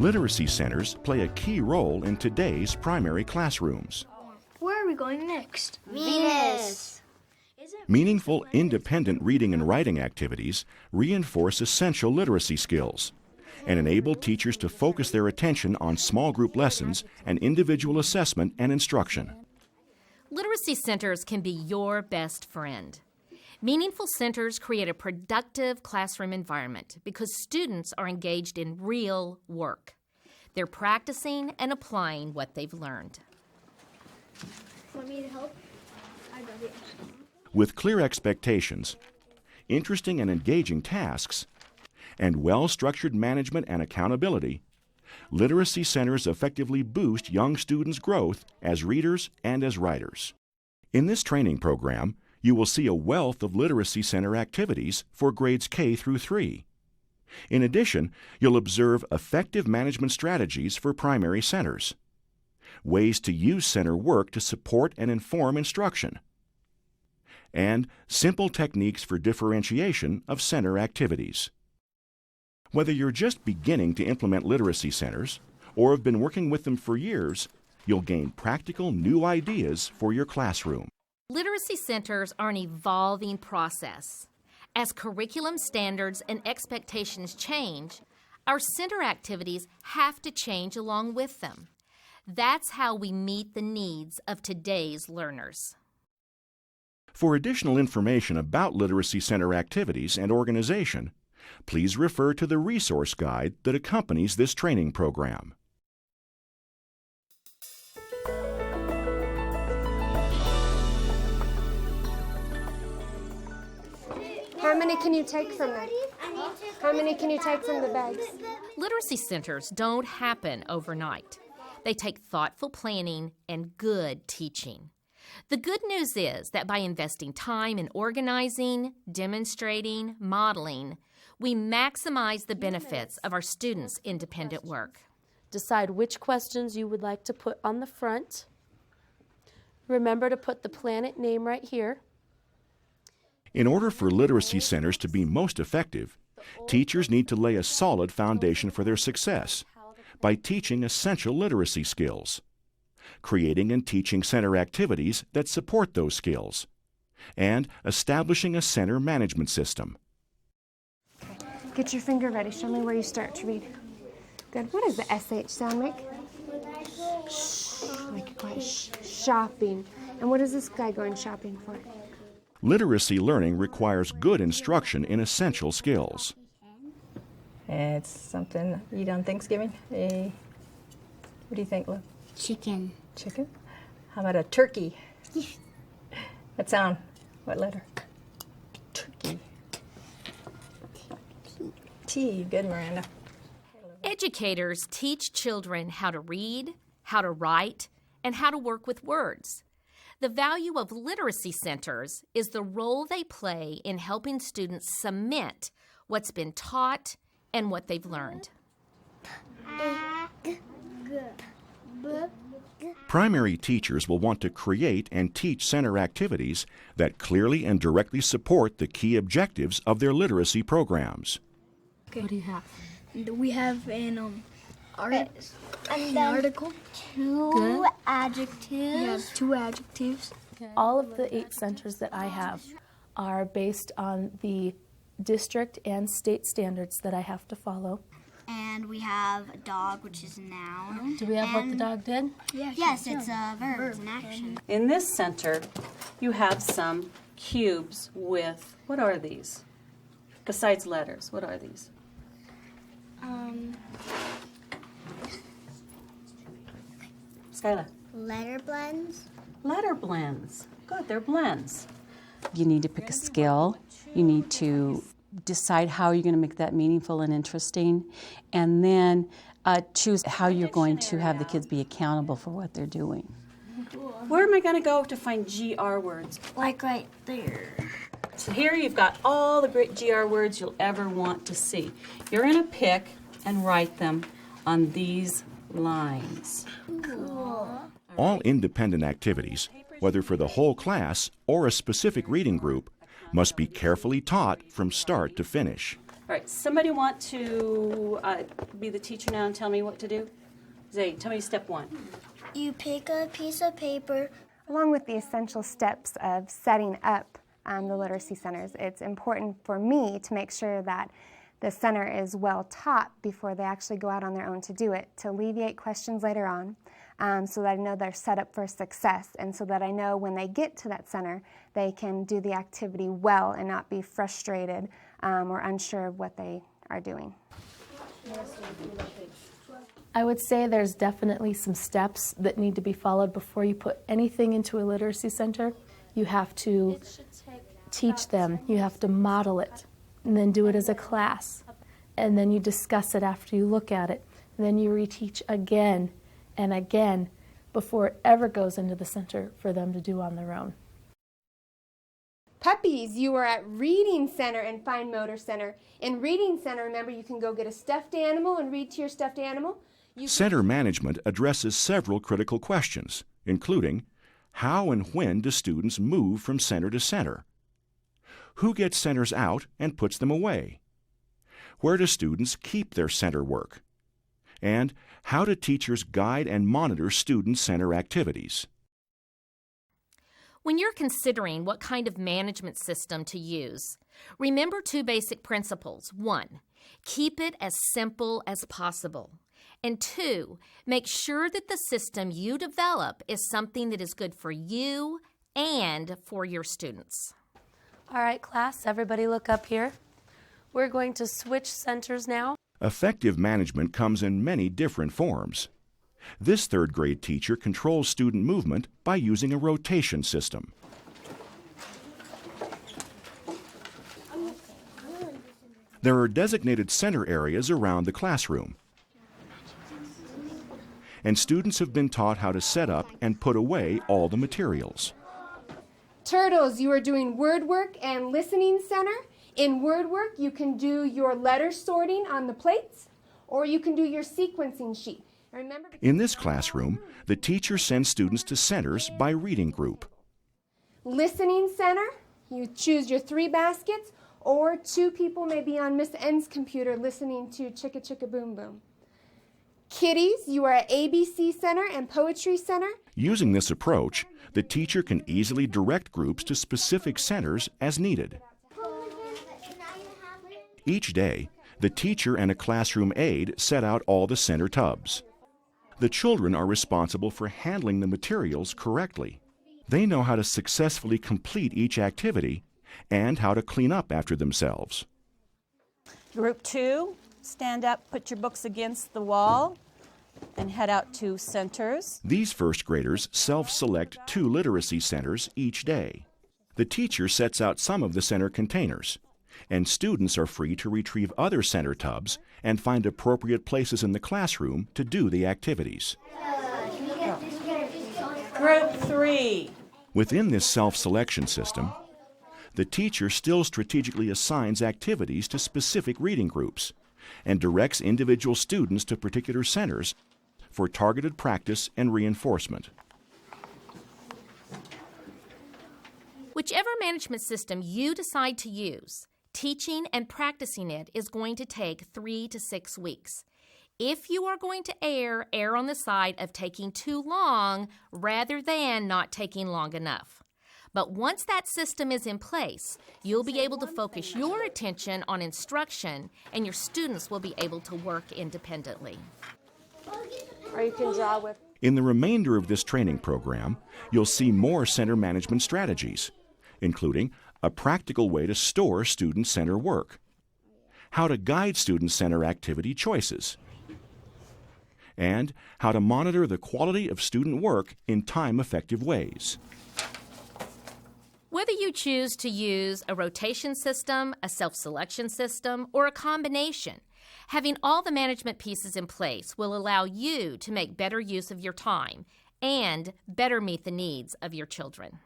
Literacy centers play a key role in today's primary classrooms. Where are we going next? Venus. Meaningful, independent reading and writing activities reinforce essential literacy skills and enable teachers to focus their attention on small group lessons and individual assessment and instruction. Literacy centers can be your best friend. Meaningful centers create a productive classroom environment because students are engaged in real work. They're practicing and applying what they've learned. Want me to help? I got it. With clear expectations, interesting and engaging tasks, and well-structured management and accountability, literacy centers effectively boost young students' growth as readers and as writers. In this training program, you will see a wealth of literacy center activities for grades K through 3. In addition, you'll observe effective management strategies for primary centers, ways to use center work to support and inform instruction, and simple techniques for differentiation of center activities. Whether you're just beginning to implement literacy centers or have been working with them for years, you'll gain practical new ideas for your classroom. Literacy centers are an evolving process. As curriculum standards and expectations change, our center activities have to change along with them. That's how we meet the needs of today's learners. For additional information about literacy center activities and organization, please refer to the resource guide that accompanies this training program. How many can you take from them? How many can you take from the bags? Literacy centers don't happen overnight. They take thoughtful planning and good teaching. The good news is that by investing time in organizing, demonstrating, modeling, we maximize the benefits of our students' independent work. Decide which questions you would like to put on the front. Remember to put the planet name right here. In order for literacy centers to be most effective, teachers need to lay a solid foundation for their success by teaching essential literacy skills, creating and teaching center activities that support those skills, and establishing a center management system. Get your finger ready. Show me where you start to read. Good. What does the SH sound make? Shh. Make it quiet. Shh. Shopping. And what is this guy going shopping for? Literacy learning requires good instruction in essential skills. It's something you eat on Thanksgiving. What do you think, Liv? Chicken. Chicken? How about a turkey? That sound? What letter? Turkey. T. Good, Miranda. Educators teach children how to read, how to write, and how to work with words. The value of literacy centers is the role they play in helping students cement what's been taught and what they've learned. Primary teachers will want to create and teach center activities that clearly and directly support the key objectives of their literacy programs. Okay. What do you have? We have an article. Two adjectives. We have 2 adjectives. All of the 8 centers that I have are based on the district and state standards that I have to follow. And we have a dog, which is a noun. Do we have what the dog did? Yes, it's a verb, it's an action. In this center, you have some cubes with, what are these? Besides letters, what are these? Skyla. Letter blends. Letter blends. Good, they're blends. You need to pick a skill. You need to decide how you're going to make that meaningful and interesting, and then choose how you're going to have the kids be accountable for what they're doing. Where am I going to go to find GR words? Like right there. So here you've got all the great GR words you'll ever want to see. You're going to pick and write them on these lines. Cool. All independent activities, whether for the whole class or a specific reading group, must be carefully taught from start to finish. All right, somebody want to be the teacher now and tell me what to do? Zay, tell me step one. You pick a piece of paper. Along with the essential steps of setting up the literacy centers, it's important for me to make sure that the center is well taught before they actually go out on their own to do it, to alleviate questions later on, so that I know they're set up for success, and so that I know when they get to that center, they can do the activity well and not be frustrated or unsure of what they are doing. I would say there's definitely some steps that need to be followed before you put anything into a literacy center. You have to teach them, you have to model it, and then do it as a class. And then you discuss it after you look at it. And then you reteach again and again before it ever goes into the center for them to do on their own. Puppies, you are at Reading Center and Fine Motor Center. In Reading Center, remember, you can go get a stuffed animal and read to your stuffed animal. Center management addresses several critical questions, including how and when do students move from center to center? Who gets centers out and puts them away? Where do students keep their center work? And how do teachers guide and monitor student center activities? When you're considering what kind of management system to use, remember two basic principles. 1, keep it as simple as possible. And 2, make sure that the system you develop is something that is good for you and for your students. All right, class, everybody look up here. We're going to switch centers now. Effective management comes in many different forms. This third grade teacher controls student movement by using a rotation system. There are designated center areas around the classroom, and students have been taught how to set up and put away all the materials. Turtles, you are doing word work and listening center. In word work, you can do your letter sorting on the plates, or you can do your sequencing sheet. Remember, In this classroom, the teacher sends students to centers by reading group. listening center, you choose your 3 baskets, or 2 people may be on Miss N's computer listening to Chicka Chicka Boom Boom. Kiddies, you are at ABC Center and Poetry Center. Using this approach, the teacher can easily direct groups to specific centers as needed. Each day, the teacher and a classroom aide set out all the center tubs. The children are responsible for handling the materials correctly. They know how to successfully complete each activity and how to clean up after themselves. Group 2, stand up, put your books against the wall, and head out to centers. These first graders self-select 2 literacy centers each day. The teacher sets out some of the center containers, and students are free to retrieve other center tubs and find appropriate places in the classroom to do the activities. Group 3. Within this self-selection system, the teacher still strategically assigns activities to specific reading groups and directs individual students to particular centers for targeted practice and reinforcement. Whichever management system you decide to use, teaching and practicing it is going to take 3 to 6 weeks. If you are going to err on the side of taking too long rather than not taking long enough. But once that system is in place, you'll be able to focus your attention on instruction and your students will be able to work independently. Or you can draw with. In the remainder of this training program, you'll see more center management strategies, including a practical way to store student center work, how to guide student center activity choices, and how to monitor the quality of student work in time-effective ways. Whether you choose to use a rotation system, a self-selection system, or a combination, having all the management pieces in place will allow you to make better use of your time and better meet the needs of your children.